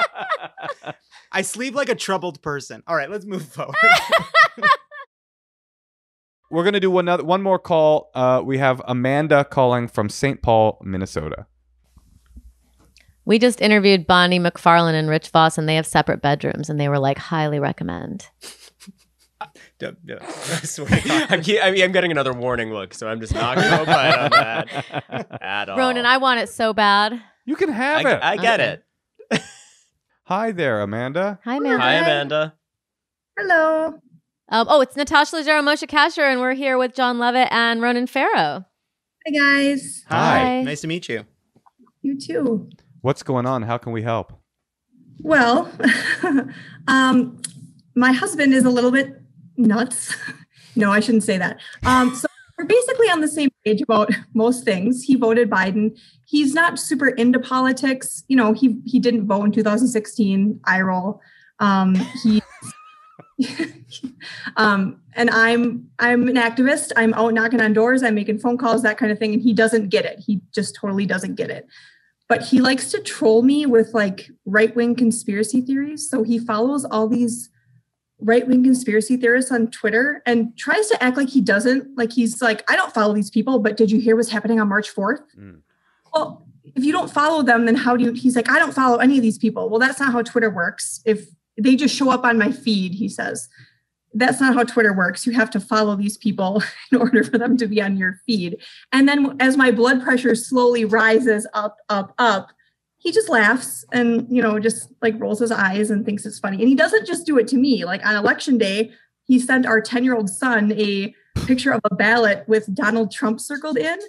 I sleep like a troubled person. All right, let's move forward. We're going to do one more call. We have Amanda calling from St. Paul, Minnesota. We just interviewed Bonnie McFarlane and Rich Voss, and they have separate bedrooms, and they were like, highly recommend. I swear to God. I'm getting another warning look, so I'm just not going to opine on that at all. Ronan, I want it so bad. You can have it. I get it. Hi there, Amanda. Hi, Amanda. Hi, Amanda. Hello. It's Natasha Leggero, Moshe Kasher, and we're here with Jon Lovett and Ronan Farrow. Hi, guys. Hi. Nice to meet you. You too. What's going on? How can we help? Well, my husband is a little bit nuts. No, I shouldn't say that. So we're basically on the same page about most things. He voted Biden. He's not super into politics. He didn't vote in 2016. I roll. And I'm an activist. I'm out knocking on doors. I'm making phone calls, that kind of thing. And he doesn't get it. He just totally doesn't get it. But he likes to troll me with like right-wing conspiracy theories. So he follows all these right-wing conspiracy theorists on Twitter and tries to act like he doesn't. Like he's like, I don't follow these people, but did you hear what's happening on March 4th? Well, if you don't follow them, then he's like, I don't follow any of these people. Well, that's not how Twitter works. If they just show up on my feed, he says. That's not how Twitter works. You have to follow these people in order for them to be on your feed. And then as my blood pressure slowly rises up, he just laughs and, just like rolls his eyes and thinks it's funny. And he doesn't just do it to me. Like on election day, he sent our 10-year-old son a picture of a ballot with Donald Trump circled in.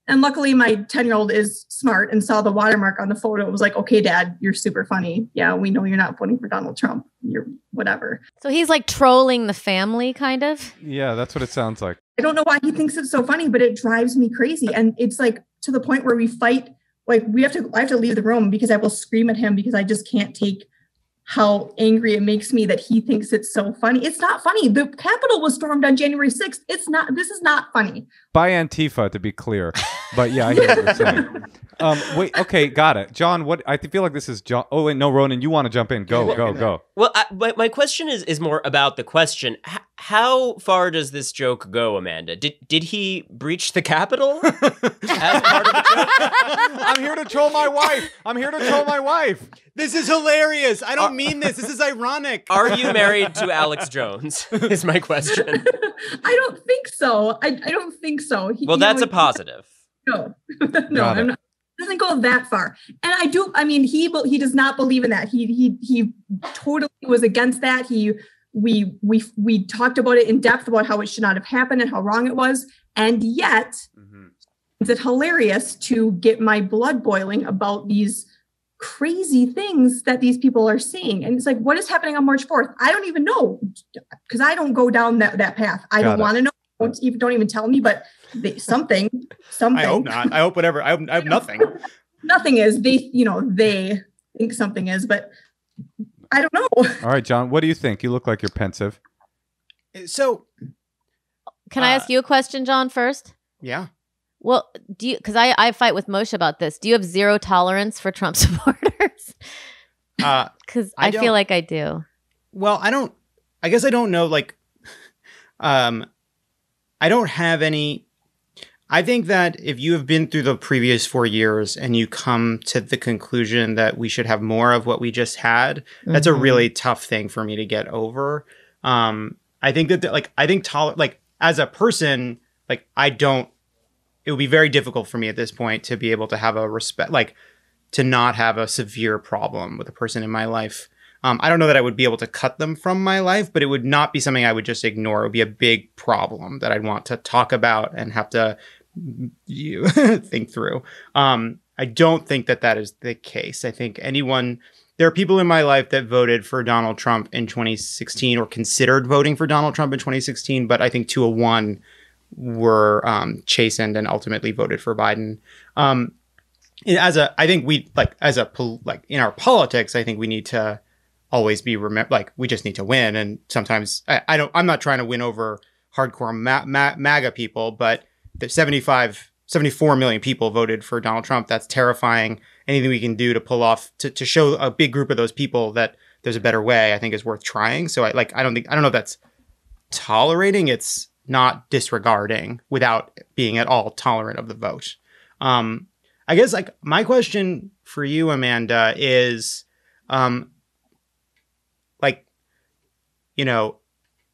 And luckily, my 10-year-old is smart and saw the watermark on the photo. It was like, okay, Dad, you're super funny. Yeah, we know you're not voting for Donald Trump. You're whatever. So he's like trolling the family, kind of? Yeah, that's what it sounds like. I don't know why he thinks it's so funny, but it drives me crazy. And it's like to the point where we fight. Like I have to leave the room because I will scream at him because I just can't take how angry it makes me that he thinks it's so funny. It's not funny. The Capitol was stormed on January 6th. This is not funny. By Antifa, to be clear. But yeah, I hear what you're saying. Wait, okay, got it. John, I feel like this is John. Oh, wait, no, Ronan, you want to jump in. Go. Well, my question is more about the question. How far does this joke go, Amanda? Did he breach the Capitol as part of the joke? I'm here to troll my wife. This is hilarious. I don't mean this. This is ironic. Are you married to Alex Jones? Is my question. I don't think so. I don't think so. That's a positive. No, I'm not. It doesn't go that far. And I do. I mean, he does not believe in that. He totally was against that. We talked about it in depth about how it should not have happened and how wrong it was. And yet it hilarious to get my blood boiling about these crazy things that these people are seeing. And it's like, what is happening on March 4th? I don't even know, because I don't go down that path. I don't want to know. Don't even tell me, but something. I hope not. I hope whatever. I have nothing. Nothing is. They think something is, but I don't know. All right, Jon, what do you think? You look like you're pensive. So, can I ask you a question, Jon, first? Yeah. Well, because I fight with Moshe about this. Do you have zero tolerance for Trump supporters? Because I feel like I do. Well, I guess I don't know. Like, I don't have any. I think that if you have been through the previous 4 years and you come to the conclusion that we should have more of what we just had, that's a really tough thing for me to get over. I think that as a person, like, it would be very difficult for me at this point to be able to have a respect, like, to not have a severe problem with a person in my life. I don't know that I would be able to cut them from my life, but it would not be something I would just ignore. It would be a big problem that I'd want to talk about and have to think through. I don't think that is the case. I think there are people in my life that voted for Donald Trump in 2016 or considered voting for Donald Trump in 2016, but I think 201 were chastened and ultimately voted for Biden. In our politics, I think we need to always be we just need to win. And sometimes I'm not trying to win over hardcore MAGA people, but the 74 million people voted for Donald Trump. That's terrifying. Anything we can do to pull off, to show a big group of those people that there's a better way, I think is worth trying. So I don't know if that's tolerating. It's not disregarding without being at all tolerant of the vote. I guess, like, my question for you, Amanda, is,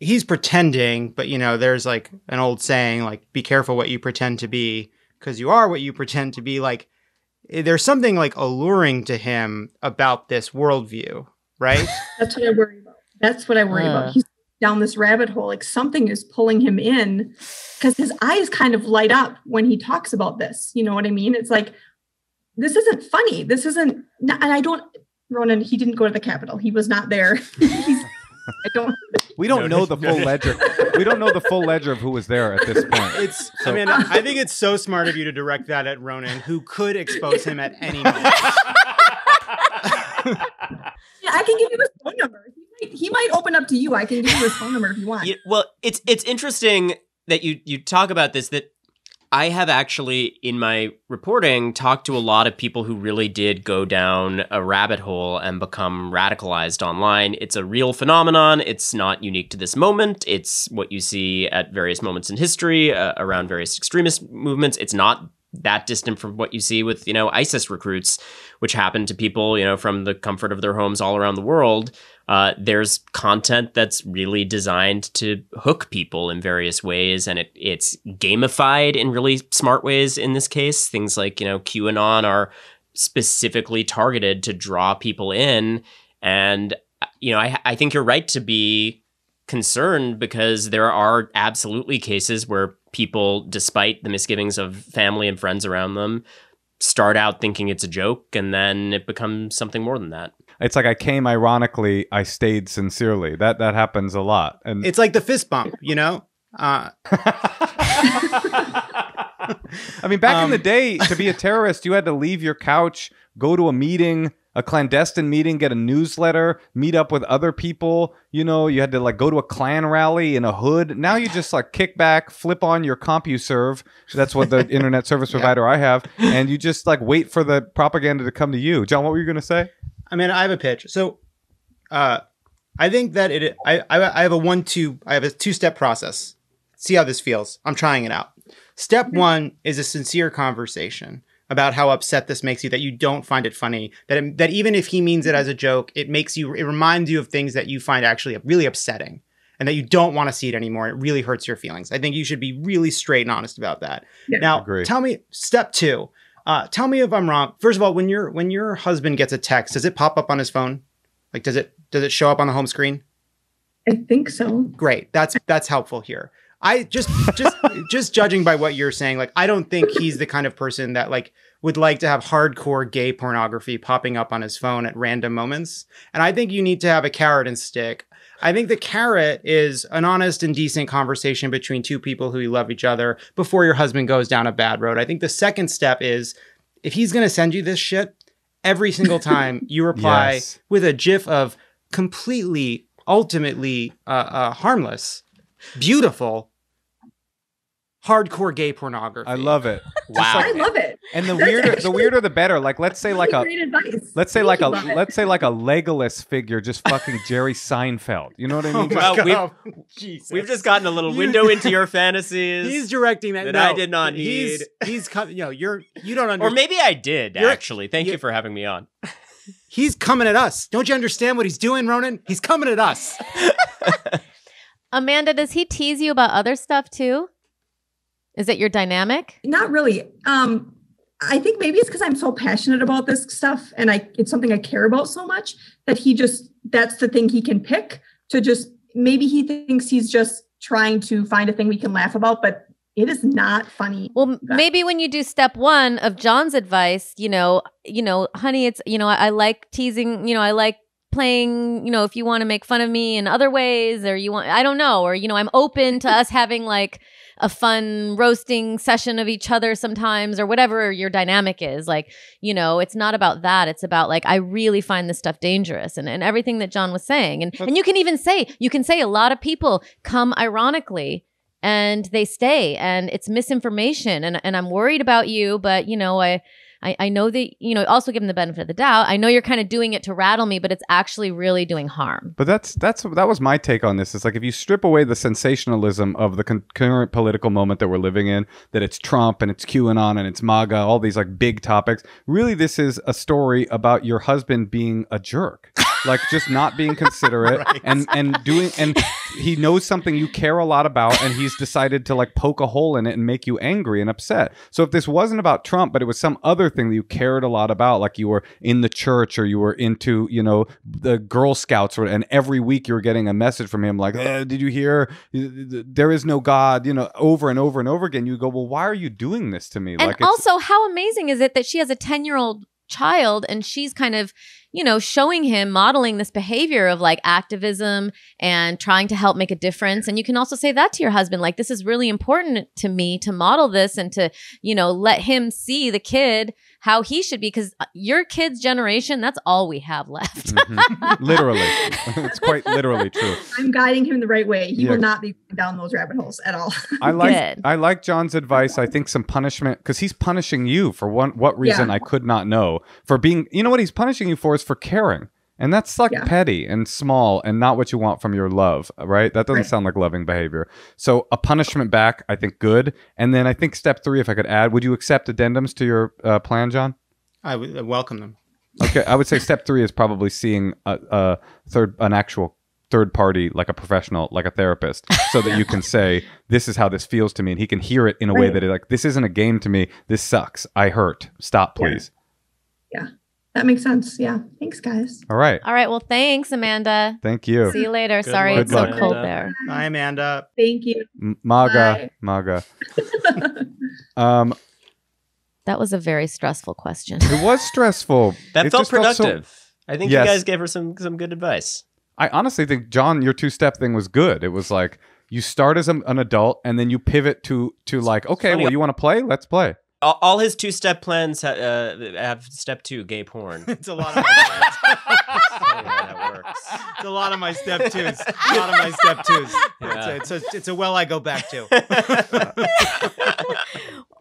he's pretending, but, there's like an old saying, like, be careful what you pretend to be, because you are what you pretend to be. Like, there's something like alluring to him about this worldview, right? That's what I worry about. He's down this rabbit hole. Like, something is pulling him in, because his eyes kind of light up when he talks about this. You know what I mean? It's like, this isn't funny. This isn't, and Ronan, he didn't go to the Capitol. He was not there. We don't know the full ledger. We don't know the full ledger of who was there at this point. I think it's so smart of you to direct that at Ronan, who could expose him at any moment. Yeah, I can give you his phone number. He might open up to you. I can give you his phone number if you want. Yeah, well, it's interesting that you talk about this, that I have actually, in my reporting, talked to a lot of people who really did go down a rabbit hole and become radicalized online. It's a real phenomenon. It's not unique to this moment. It's what you see at various moments in history around various extremist movements. It's not that distant from what you see with, ISIS recruits, which happen to people, from the comfort of their homes all around the world. There's content that's really designed to hook people in various ways, and it's gamified in really smart ways in this case. Things like, QAnon are specifically targeted to draw people in. And, I think you're right to be concerned, because there are absolutely cases where people, despite the misgivings of family and friends around them, start out thinking it's a joke, and then it becomes something more than that. It's like, I came ironically, I stayed sincerely. That happens a lot. And it's like the fist bump, I mean, back in the day, to be a terrorist, you had to leave your couch, go to a meeting, a clandestine meeting, get a newsletter, meet up with other people. You had to go to a Klan rally in a hood. Now you just kick back, flip on your CompuServe. That's what the internet service provider I have. And you just wait for the propaganda to come to you. Jon, what were you going to say? I mean, I have a pitch. So, I think that I have a two-step process. See how this feels. I'm trying it out. Step one is a sincere conversation about how upset this makes you, that you don't find it funny, that even if he means it as a joke, it reminds you of things that you find actually really upsetting, and that you don't want to see it anymore. It really hurts your feelings. I think you should be really straight and honest about that. Yeah. Now, tell me, step two. Tell me if I'm wrong. First of all, when your husband gets a text, does it pop up on his phone? Does it show up on the home screen? I think so. Great. That's helpful here. I just judging by what you're saying, like I don't think he's the kind of person that like would like to have hardcore gay pornography popping up on his phone at random moments. And I think you need to have a carrot and stick. I think the carrot is an honest and decent conversation between two people who love each other before your husband goes down a bad road. I think the second step is if he's going to send you this shit, every single time you reply with a gif of completely, ultimately harmless, beautiful, hardcore gay pornography. I love it. Wow. I love it. And the weirder the better. Like let's say like Great advice. let's say like a Legolas figure just fucking Jerry Seinfeld. You know what I mean? Well, we've just gotten a little window into your fantasies. He's directing that. That No, I did not need. He's coming. You know, you don't understand. Or maybe I did, actually. Thank you for having me on. He's coming at us. Don't you understand what he's doing, Ronan? He's coming at us. Amanda, does he tease you about other stuff too? Is it your dynamic? Not really. I think maybe it's because I'm so passionate about this stuff and it's something I care about so much that that's the thing he can pick to just, maybe he thinks he's just trying to find a thing we can laugh about, but it is not funny. Well, maybe when you do step 1 of Jon's advice, honey, it's, I like teasing, I like playing, if you want to make fun of me in other ways, or I don't know, or, I'm open to us having like a fun roasting session of each other sometimes, or whatever your dynamic is. Like, it's not about that. It's about like, I really find this stuff dangerous and everything that Jon was saying. And you can say a lot of people come ironically and they stay and it's misinformation and I'm worried about you, but I know that, also give them the benefit of the doubt. I know you're kind of doing it to rattle me, but it's actually really doing harm. But that was my take on this. It's like if you strip away the sensationalism of the current political moment that we're living in, that it's Trump and it's QAnon and it's MAGA, all these like big topics. Really, this is a story about your husband being a jerk. Like just not being considerate right. and he knows something you care a lot about and he's decided to like poke a hole in it and make you angry and upset. So if this wasn't about Trump, but it was some other thing that you cared a lot about, like you were in the church or you were into, the Girl Scouts and every week you were getting a message from him like, did you hear there is no God, over and over and over again, you go, well, why are you doing this to me? And like, also how amazing is it that she has a 10-year-old child and she's kind of showing him, modeling this behavior of like activism and trying to help make a difference. And you can also say that to your husband, like, this is really important to me to model this and to, let him see the kid how he should be, because your kid's generation, that's all we have left. Mm-hmm. Literally. It's quite literally true. I'm guiding him the right way. He will not be down those rabbit holes at all. I like Jon's advice. I think some punishment, because he's punishing you for what reason I could not know. For being, what he's punishing you for is for caring. And that's like petty and small and not what you want from your love, right? That doesn't sound like loving behavior. So a punishment back, I think, good. And then I think step 3, if I could add, would you accept addendums to your plan, Jon? I would welcome them. Okay, I would say step 3 is probably seeing an actual third party, like a professional, like a therapist, so that you can say, this is how this feels to me. And he can hear it in a way that like, this isn't a game to me. This sucks. I hurt. Stop, please. Yeah. That makes sense. Yeah. Thanks, guys. All right. Well, thanks, Amanda. Thank you. See you later. Good Sorry luck, it's so Amanda. cold there. Bye, Amanda. Thank you. MAGA. That was a very stressful question. It was stressful. That felt productive. I think you Yes. guys gave her some good advice. I honestly think, Jon, your 2-step thing was good. It was like you start as an adult and then you pivot to like, okay, well, you want to play? Let's play. All his 2-step plans have step 2, gay porn. It's a lot of my that works. It's a lot of my step 2s. A lot of my step 2s. Yeah. It's a well I go back to.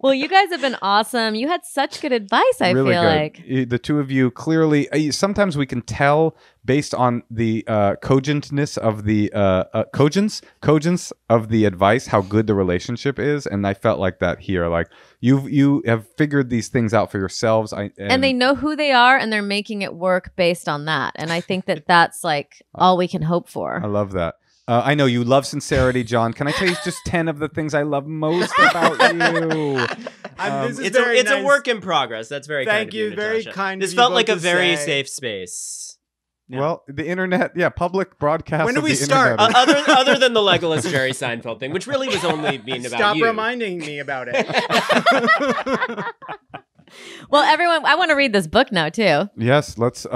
Well, you guys have been awesome. You had such good advice, I Really feel good. like. The two of you clearly, sometimes we can tell based on the cogentness of the cogence of the advice, how good the relationship is. And I felt like that here. Like you have figured these things out for yourselves. And they know who they are and they're making it work based on that. And I think that that's like all we can hope for. I love that. I know you love sincerity, Jon. Can I tell you just 10 of the things I love most about you? It's a work in progress. That's very kind of you, Very Natasha. kind. This of felt you like a both to very say. safe space. Yeah. Well, the internet, public broadcast. When do of we the start? internet. other than the Legolas Jerry Seinfeld thing, which really was only being about Stop you. reminding me about it. Well, everyone, I want to read this book now too. Yes, let's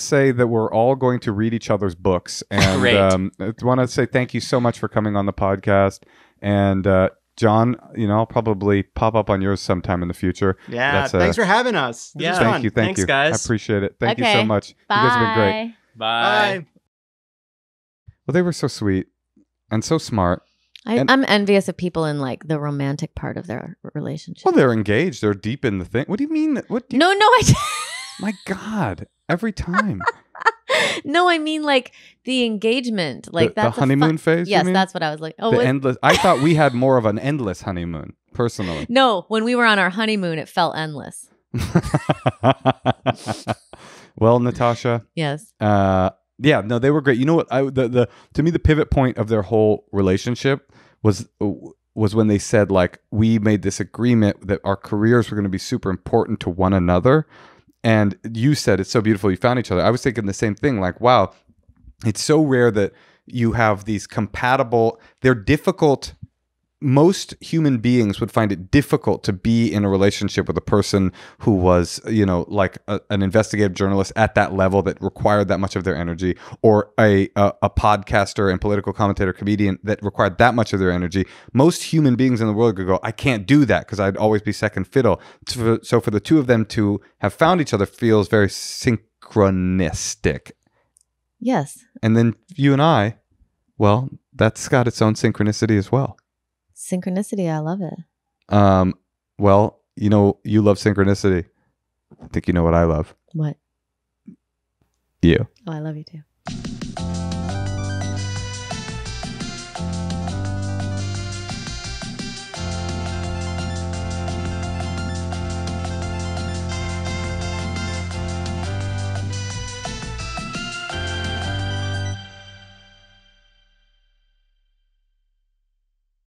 say that we're all going to read each other's books, and Great. I want to say thank you so much for coming on the podcast. And Jon, I'll probably pop up on yours sometime in the future. Yeah, thanks for having us. This was Yeah. fun. Thank Thanks, you, guys. I appreciate it. Thank you Okay. so much. Bye. You guys have been great. Bye. Bye. Well, they were so sweet and so smart. I'm envious of people in like the romantic part of their relationship. Well, they're engaged. They're deep in the thing. What do you mean? No, I My God! Every time. no, I mean like the engagement, like the that's a honeymoon phase. Yes, you mean? that's what I was like. Oh, The endless. I thought we had more of an endless honeymoon, personally. no, when we were on our honeymoon, it felt endless. Well, Natasha. Yes. Yeah, no, they were great. You know what? To me, the pivot point of their whole relationship was when they said, like, we made this agreement that our careers were going to be super important to one another. And you said it's so beautiful you found each other. I was thinking the same thing, like, wow, it's so rare that you have these compatible, they're difficult. Most human beings would find it difficult to be in a relationship with a person who was, like an investigative journalist at that level that required that much of their energy, or a podcaster and political commentator comedian that required that much of their energy. Most human beings in the world could go, I can't do that because I'd always be second fiddle. So for the two of them to have found each other feels very synchronistic. Yes. And then you and I, well, that's got its own synchronicity as well. Synchronicity, I love it. Well, you love synchronicity. I think you know what I love. What? You. Oh, I love you too.